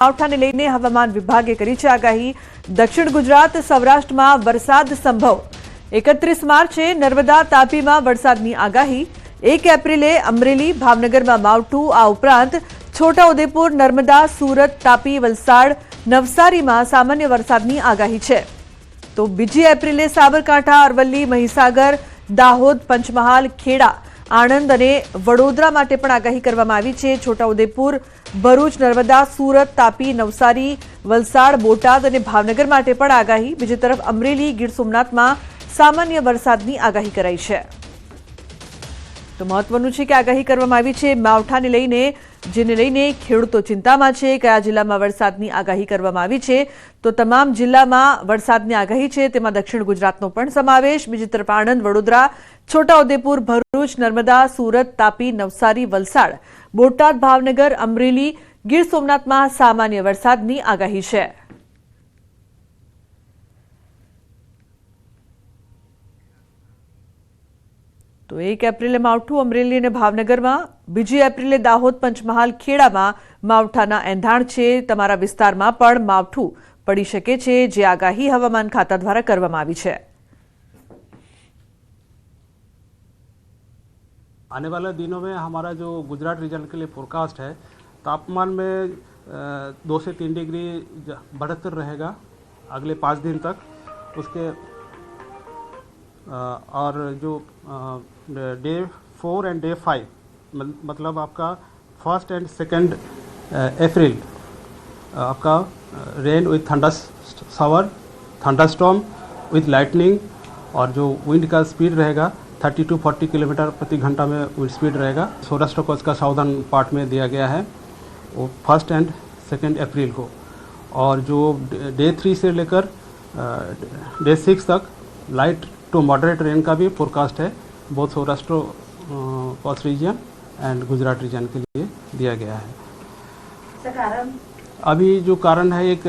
માવઠાને લઈને હવામાન વિભાગે કરી છે આગાહી। દક્ષિણ ગુજરાત સૌરાષ્ટ્રમાં વરસાદ સંભવ। 31 માર્ચે નર્મદા તાપીમાં વરસાદની આગાહી। 1 એપ્રિલે અમરેલી ભાવનગરમાં માવઠું। આ ઉપરાંત છોટાઉદેપુર, નર્મદા, સુરત, તાપી, વલસાડ, નવસારીમાં સામાન્ય વરસાદની આગાહી છે। તો 2 એપ્રિલે સાબરકાંઠા, અરવલ્લી, મહીસાગર, દાહોદ, પંચમહાલ, ખેડા, આણંદ અને વડોદરા માટે પણ આગાહી કરવામાં આવી છે। છોટાઉદેપુર, ભરૂચ, નર્મદા, સુરત, તાપી, નવસારી, વલસાડ, બોટાદ અને ભાવનગર માટે પણ આગાહી। બીજી તરફ અમરેલી, ગીર સોમનાથમાં સામાન્ય વરસાદની આગાહી કરાઈ છે। તો મહત્વનું છે કે આગાહી કરવામાં આવી છે માવઠાને લઈને, જેને લઈને ખેડૂતો ચિંતામાં છે। કયા જિલ્લામાં વરસાદની આગાહી કરવામાં આવી છે? તો તમામ જિલ્લામાં વરસાદની આગાહી છે, તેમાં દક્ષિણ ગુજરાતનો પણ સમાવેશ। બીજી તરફ આણંદ, વડોદરા, છોટાઉદેપુર, ભરૂચ, નર્મદા, સુરત, તાપી, નવસારી, વલસાડ, બોટાદ, ભાવનગર, અમરેલી, ગીર સોમનાથમાં સામાન્ય વરસાદની આગાહી છે। તો 1 એપ્રિલે માવઠું અમરેલી અને ભાવનગરમાં, 2 એપ્રિલે દાહોદ, પંચમહાલ, ખેડામાં માવઠાના એંધાણ છે। તમારા વિસ્તારમાં પણ માવઠું પડી શકે છે, જે આગાહી હવામાન ખાતા દ્વારા કરવામાં આવી છે। आने वाले दिनों में हमारा जो गुजरात रीजन के लिए फोरकास्ट है, तापमान में 2 से 3 डिग्री बढ़ोतरी रहेगा अगले 5 दिन तक। उसके और जो डे 4 एंड डे 5 मतलब आपका 1 एंड 2 अप्रैल आपका rain with thunder shower, thunderstorm with lightning, और जो विंड का स्पीड रहेगा 30 to 40 किलोमीटर प्रति घंटा में विंड स्पीड रहेगा। सौराष्ट्र को इसका साउदर्न पार्ट में दिया गया है, वो 1 एंड 2 अप्रैल को। और जो डे 3 से लेकर डे 6 तक लाइट टू मॉडरेट रेन का भी फोरकास्ट है, बहुत Saurashtra coast region and Gujarat region के लिए दिया गया है। कारण अभी जो कारण है, एक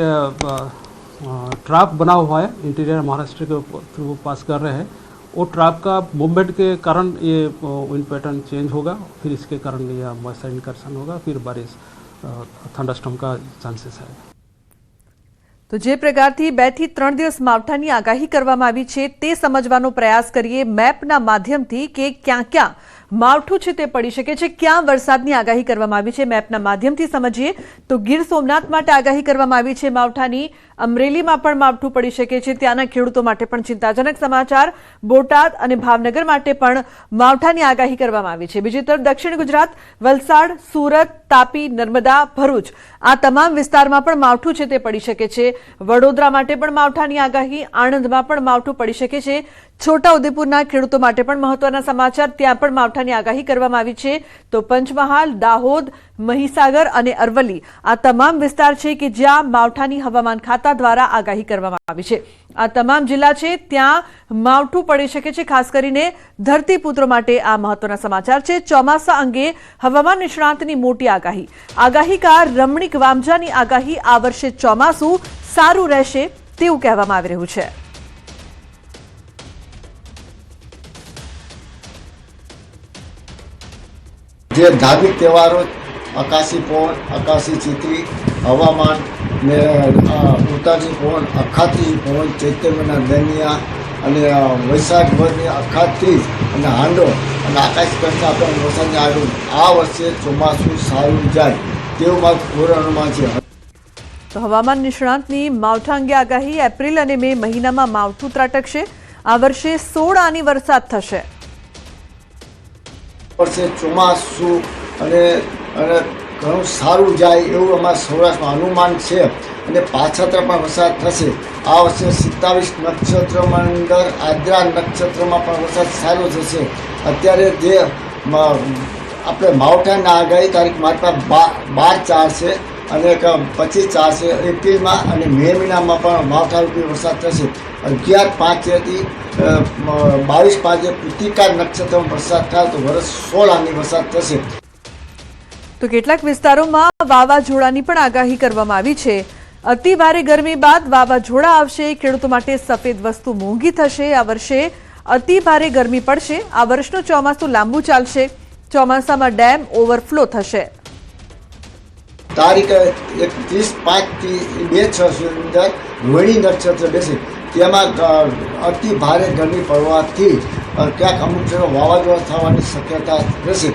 ट्रैप बना हुआ है इंटीरियर महाराष्ट्र के थ्रू पास कर रहे हैं। वो ट्रैप का मूवमेंट के कारण ये विंड पैटर्न चेंज होगा, फिर इसके कारण ये मॉइस्चर इनकर्शन होगा, फिर बारिश थंडरस्टॉर्म का चांसेस है। તો જે પ્રકારથી 2 થી 3 દિવસ માવઠાની આગાહી કરવામાં આવી છે, તે સમજવાનો પ્રયાસ કરીએ મેપના માધ્યમથી કે ક્યાં ક્યાં માવઠું છે તે પડી શકે છે, ક્યાં વરસાદની આગાહી કરવામાં આવી છે। મેપના માધ્યમથી સમજીએ તો ગીર સોમનાથ માટે આગાહી કરવામાં આવી છે માવઠાની। અમરેલીમાં પણ માવઠું પડી શકે છે, ત્યાંના ખેડૂતો માટે પણ ચિંતાજનક સમાચાર। બોટાદ અને ભાવનગર માટે પણ માવઠાની આગાહી કરવામાં આવી છે। બીજી તરફ દક્ષિણ ગુજરાત, વલસાડ, સુરત, તાપી, નર્મદા, ભરૂચ આ તમામ વિસ્તારમાં પણ માવઠું છે તે પડી શકે છે। વડોદરા માટે પણ માવઠાની આગાહી, આણંદમાં પણ માવઠું પડી શકે છે। છોટાઉદેપુરના ખેડૂતો માટે પણ મહત્વના સમાચાર, ત્યાં પણ માવઠાની આગાહી કરવામાં આવી છે। તો પંચમહાલ, દાહોદ, મહીસાગર અને અરવલ્લી આ તમામ વિસ્તાર છે કે જ્યાં માવઠાની હવામાન ખાતા દ્વારા આગાહી કરવામાં આવી છે। આ તમામ જિલ્લા છે ત્યાં માવઠું પડી શકે છે। ખાસ કરીને ધરતીપુત્રો માટે આ મહત્વના સમાચાર છે। ચોમાસા અંગે હવામાન નિષ્ણાંતની મોટી આગાહી। આગાહીકાર રમણીક વામજાની આગાહી, આ વર્ષે ચોમાસું સારું રહેશે તેવું કહેવામાં આવી રહ્યું છે। જે ધાર્મિક તહેવારો આકાશી પવન, આકાશી ચિત્રી, હવામાન ને ઉતારી પવન, અખાતી પવન, ચૈત્યના દનિયા અને વૈશાખ ભરની અખાતી અને હાંડો અને આકાશ કરતા પણ વરસાદની આગળ આ વર્ષે ચોમાસું સારું જાય તેવું મારું પૂર્ણ અનુમાન છે। તો હવામાન નિષ્ણાંતની માવઠા અંગે આગાહી। એપ્રિલ અને મે મહિનામાં માવઠું ત્રાટકશે। આ વર્ષે 16 આની વરસાદ થશે। વર્ષે ચોમાસું અને ઘણું સારું જાય એવું અમારા સૌરાષ્ટ્રમાં અનુમાન છે, અને પાછળ પણ વરસાદ થશે। આ વર્ષે 27 નક્ષત્રમાં અંદર આદ્રા નક્ષત્રમાં પણ વરસાદ સારો થશે। અત્યારે જે આપણે માવઠાની આગાહી તારીખ માત્ર 12/4 છે અને 25/4 છે એપ્રિલમાં, અને મે મહિનામાં પણ માવઠારૂપી વરસાદ થશે। 11/5થી 22/5 કૃતિકા નક્ષત્રમાં વરસાદ થાય તો વર્ષ 16 આની વરસાદ થશે। તો કેટલાક વિસ્તારોમાં વાવાઝોડાની પણ આગાહી કરવામાં આવી છે। અતિ ભારે ગરમી બાદ વાવાઝોડા આવશે, ખેડૂતો માટે સફેદ વસ્તુ મોંઘી થશે। આ વર્ષે અતિ ભારે ગરમી પડશે। આ વર્ષનું ચોમાસું લાંબુ ચાલશે। ચોમાસામાં ડેમ ઓવરફ્લો થશે। તારીખ 31/5 થી 2/6 સુધી અંદર રોહિણી નક્ષત્ર બેસે તેમાં અતિ ભારે ગરમી પડવાથી ક્યાંક અમુક જગ્યાએ વાવાઝોડા થવાની શક્યતા રહેશે.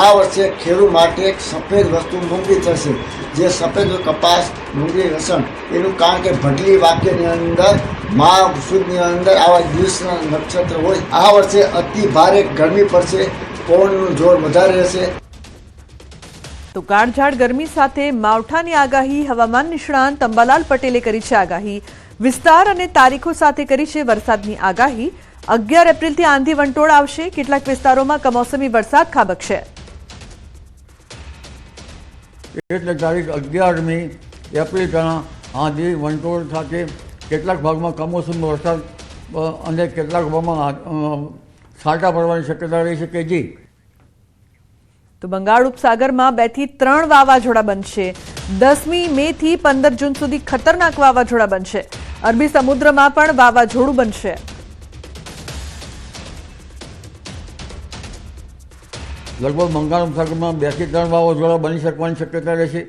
આ વર્ષે ખેડૂત માટે એક સફેદ વસ્તુ મોંઘી થશે, જે સફેદ કપાસ, ડુંગળી, લસણ એનું કારણ કે ભડલી વાક્યની અંદર માઘ સુદની અંદર આવા દિવસના નક્ષત્ર હોય. આ વર્ષે અતિ ભારે ગરમી પડશે, પવનનું જોર વધારે રહેશે. તો કાળઝાળ ગરમી સાથે માવઠાની આગાહી હવામાન નિષ્ણાંત અંબાલાલ પટેલે કરી છે આગાહી. વિસ્તાર અને તારીખો સાથે કરી છે વરસાદની આગાહી. 11 એપ્રિલથી આંધી વંટોળ આવશે, કેટલાક વિસ્તારોમાં કમોસમી વરસાદ ખાબકશે. એટલે તારીખ 11મી એપ્રિલના આંધી વંટોળ સાથે કેટલાક ભાગમાં કમોસમી વરસાદ અને કેટલાક ભાગમાં છાંટા પડવાની શક્યતા રહી શકે. જી, તો બંગાળ ઉપસાગરમાં 2 થી 3 વાવાઝોડા બનશે. 10મી મે થી 15 જૂન સુધી ખતરનાક વાવાઝોડા બનશે. અરબી સમુદ્રમાં પણ વાવાઝોડું બનશે. લગભગ બંગાળ ઉપસાગરમાં 2 થી 3 વાવાઝોડા બની શકવાની શક્યતા રહેશે,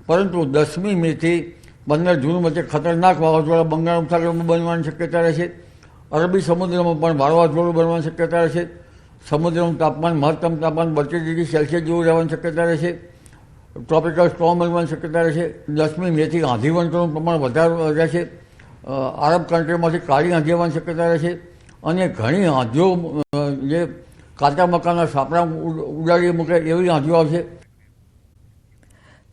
પરંતુ 10મી મે થી 15 જૂન વચ્ચે ખતરનાક વાવાઝોડા બંગાળ ઉપસાગરમાં બનવાની શક્યતા રહેશે. અરબી સમુદ્રમાં પણ વાવાઝોડું બનવાની શક્યતા રહેશે. સમુદ્રનું તાપમાન મહત્તમ તાપમાન 32 ડિગ્રી સેલ્સિયસ જેવું રહેવાની શક્યતા રહેશે. ટ્રોપિકલ સ્ટોર્મ બનવાની શક્યતા રહેશે. 10મી મેથી આંધી વંટોળનું પ્રમાણ વધારે રહેશે. આરબ કન્ટ્રીમાંથી કાળી આંધી આવવાની શક્યતા રહેશે અને ઘણી આંધીઓ જે કાચા મકાનના સાપડા ઉડાડી મૂકે એવી આંધીઓ આવશે.